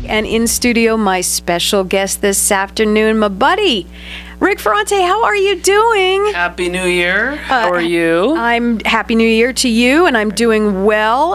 and in studio, my special guest this afternoon, my buddy, Rick Ferrante. How are you doing? Happy New Year. How are you? I'm Happy New Year to you, and I'm doing well.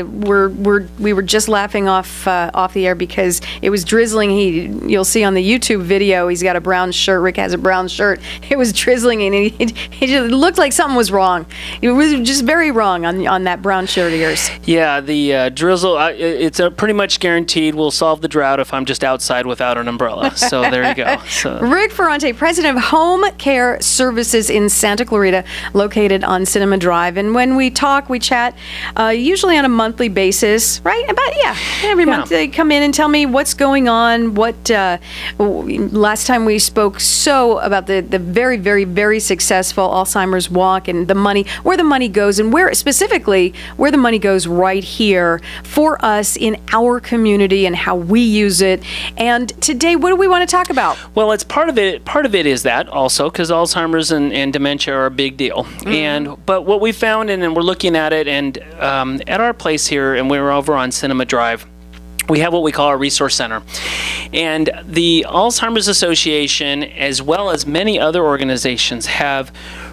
We were just laughing off the air because it was drizzling. You'll see on the YouTube video, he's got a brown shirt. Rick has a brown shirt. It was drizzling, and it just looked like something was wrong. It was just very wrong on that brown shirt of yours. Yeah, the drizzle. It's pretty much guaranteed. We'll solve the drought if I'm just outside without an umbrella. So there you go. So. Rick Ferrante, president of Home Care Services in Santa Clarita, located on Cinema Drive. And when we talk, we chat, usually on a monthly basis, right? Every month they come in and tell me what's going on. Last time we spoke about the very, very, very successful Alzheimer's Walk and where the money goes, and where the money goes right here for us in our community and how we use it. And today, what do we want to talk about? Well, it's part of it is that also because Alzheimer's and dementia are a big deal. Mm-hmm. But what we found, and we're looking at it, and at our place here, and we were over on Cinema Drive, we have what we call our resource center. And the Alzheimer's Association, as well as many other organizations, have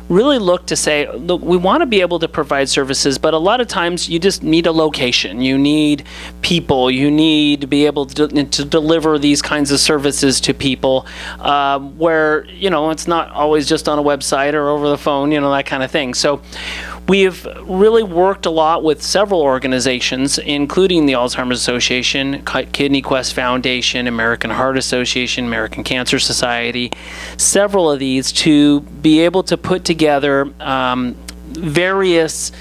really looked to say, look, we want to be able to provide services, but a lot of times you just need a location. You need people. You need to be able to deliver these kinds of services to people where, it's not always just on a website or over the phone, that kind of thing. So we've really worked a lot with several organizations, including the Alzheimer's Association, Kidney Quest Foundation, American Heart Association, American Cancer Society, several of these, to be able to put together various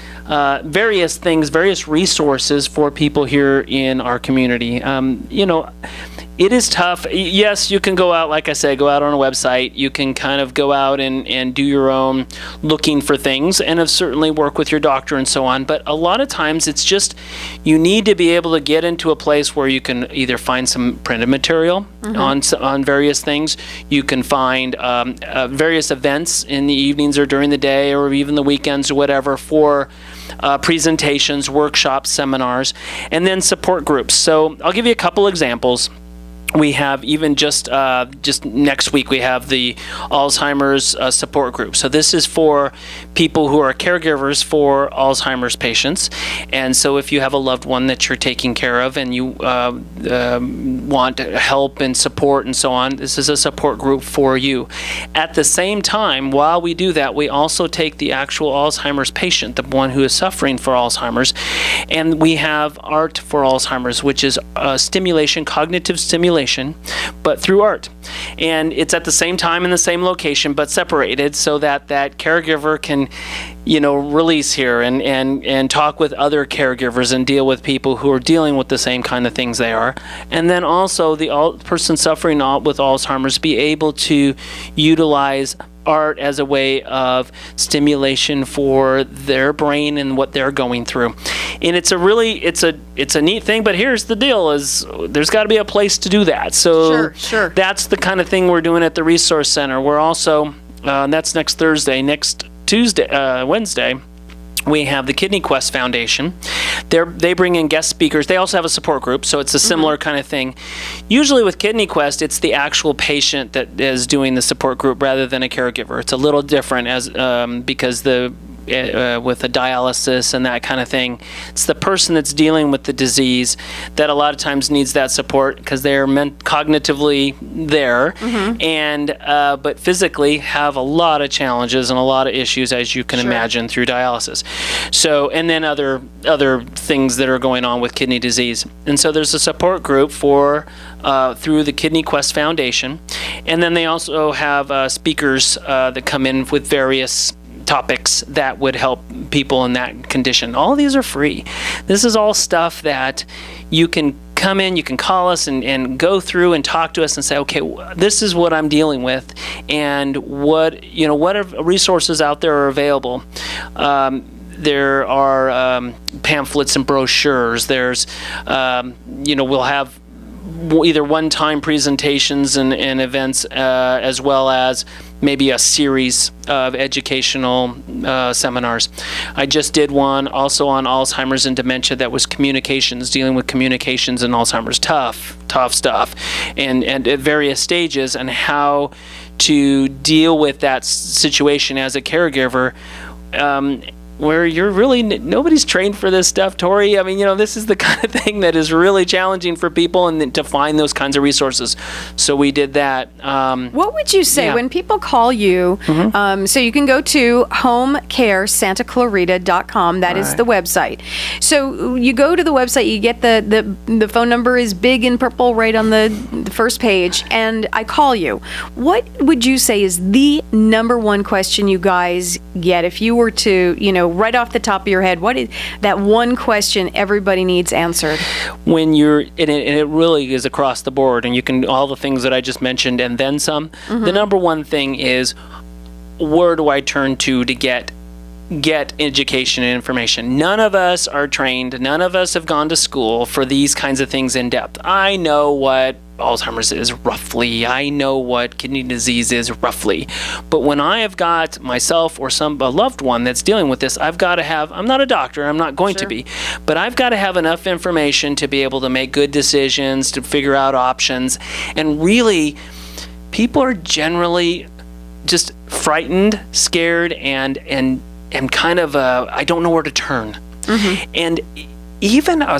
things, various resources for people here in our community. It is tough. Yes, you can go out, like I said, go out on a website. You can kind of go out and do your own looking for things, and certainly work with your doctor and so on. But a lot of times it's just, you need to be able to get into a place where you can either find some printed material on various things. You can find various events in the evenings or during the day or even the weekends or whatever for presentations, workshops, seminars, and then support groups. So I'll give you a couple examples. We have even just next week, we have the Alzheimer's support group. So this is for people who are caregivers for Alzheimer's patients. And so if you have a loved one that you're taking care of and you want help and support and so on, this is a support group for you. At the same time, while we do that, we also take the actual Alzheimer's patient, the one who is suffering for Alzheimer's, and we have Art for Alzheimer's, which is cognitive stimulation, but through art. And it's at the same time in the same location, but separated so that caregiver can, release here and talk with other caregivers and deal with people who are dealing with the same kind of things they are. And then also the person suffering with Alzheimer's be able to utilize art as a way of stimulation for their brain and what they're going through. And it's a neat thing, but here's the deal, is there's got to be a place to do that. So sure. That's the kind of thing we're doing at the Resource Center. We're also, that's next Thursday, next Wednesday, we have the Kidney Quest Foundation. They bring in guest speakers. They also have a support group, so it's a similar kind of thing. Usually with Kidney Quest, it's the actual patient that is doing the support group rather than a caregiver. It's a little different because with the dialysis and that kind of thing, it's the person that's dealing with the disease that a lot of times needs that support because they're cognitively there, and but physically have a lot of challenges and a lot of issues, as you can imagine, through dialysis. So, and then other things that are going on with kidney disease. And so there's a support group for through the Kidney Quest Foundation, and then they also have speakers that come in with various topics that would help people in that condition. All of these are free. This is all stuff that you can come in, you can call us and go through and talk to us and say, okay, this is what I'm dealing with, and what are resources out there are available. There are pamphlets and brochures. There's, we'll have either one-time presentations and events, as well as maybe a series of educational seminars. I just did one also on Alzheimer's and dementia that was communications, dealing with communications and Alzheimer's. Tough stuff, and at various stages, and how to deal with that situation as a caregiver, where you're really, nobody's trained for this stuff, Tori. I mean, this is the kind of thing that is really challenging for people, and to find those kinds of resources. So we did that. What would you say when people call you? So you can go to homecaresantaclarita.com. That is the website. So you go to the website, you get the phone number is big in purple right on the first page, and I call you. What would you say is the number one question you guys get if you were to, right off the top of your head, what is that one question everybody needs answered? When you're, and it really is across the board, and you can, all the things that I just mentioned and then some, the number one thing is, where do I turn to get education and information? None of us are trained, none of us have gone to school for these kinds of things in depth. I know what Alzheimer's is roughly. I know what kidney disease is roughly. But when I have got myself or a loved one that's dealing with this, I've got to have, I'm not a doctor, I'm not going to be, but I've got to have enough information to be able to make good decisions, to figure out options. And really, people are generally just frightened, scared, and kind of, I don't know where to turn. And even a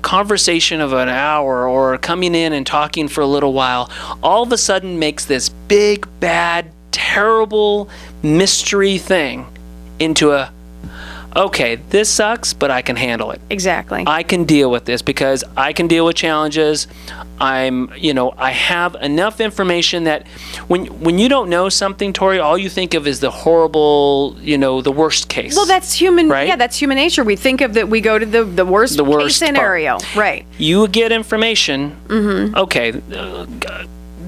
conversation of an hour, or coming in and talking for a little while, all of a sudden makes this big, bad, terrible mystery thing into okay, this sucks, but I can handle it. Exactly. I can deal with this because I can deal with challenges. I have enough information that when you don't know something, Tori, all you think of is the horrible, the worst case. Well, that's human. Right? Yeah, that's human nature. We think of that. We go to the worst case scenario. Right. You get information. Okay.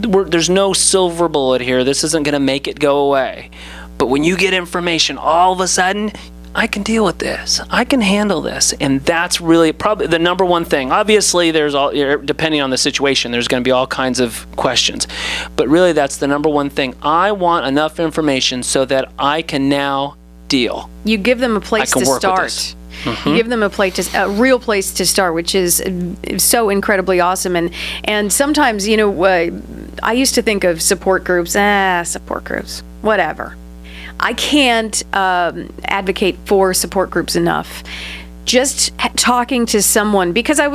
There's no silver bullet here. This isn't going to make it go away. But when you get information, all of a sudden, I can deal with this. I can handle this. And that's really probably the number one thing. Obviously, there's depending on the situation, there's going to be all kinds of questions. But really, that's the number one thing. I want enough information so that I can now deal. You give them a place to start. You give them a real place to start, which is so incredibly awesome. And sometimes, I used to think of support groups, whatever. I can't advocate for support groups enough. Just talking to someone, because a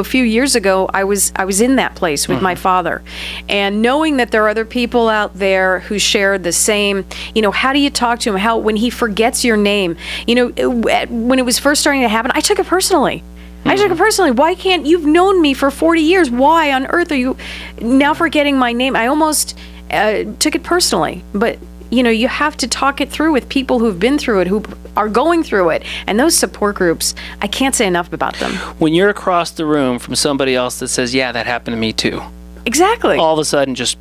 few years ago, I was in that place with my father, and knowing that there are other people out there who share the same, how do you talk to him? When he forgets your name, when it was first starting to happen, I took it personally. Why can't, you've known me for 40 years. Why on earth are you now forgetting my name? I almost took it personally, but you have to talk it through with people who've been through it, who are going through it. And those support groups, I can't say enough about them. When you're across the room from somebody else that says, yeah, that happened to me too. Exactly. All of a sudden, just,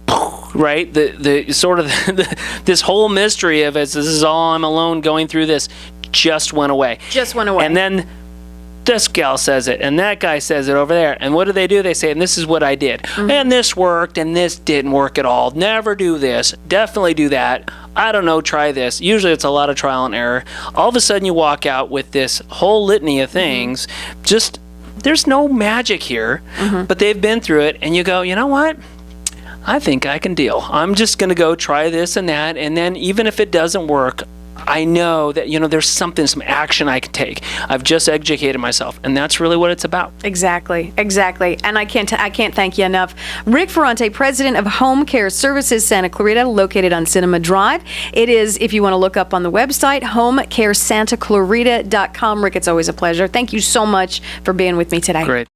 right? The sort of, this whole mystery of this is all I'm alone going through this, just went away. And then this gal says it, and that guy says it over there. And what do? They say, and this is what I did. And this worked, and this didn't work at all. Never do this. Definitely do that. I don't know, try this. Usually it's a lot of trial and error. All of a sudden you walk out with this whole litany of things. Just, there's no magic here, but they've been through it, and you go, you know what? I think I can deal. I'm just going to go try this and that, and then even if it doesn't work, I know that, there's some action I can take. I've just educated myself, and that's really what it's about. Exactly. And I can't thank you enough. Rick Ferrante, president of Home Care Services Santa Clarita, located on Cinema Drive. It is, if you want to look up on the website, homecaresantaclarita.com. Rick, it's always a pleasure. Thank you so much for being with me today. Great.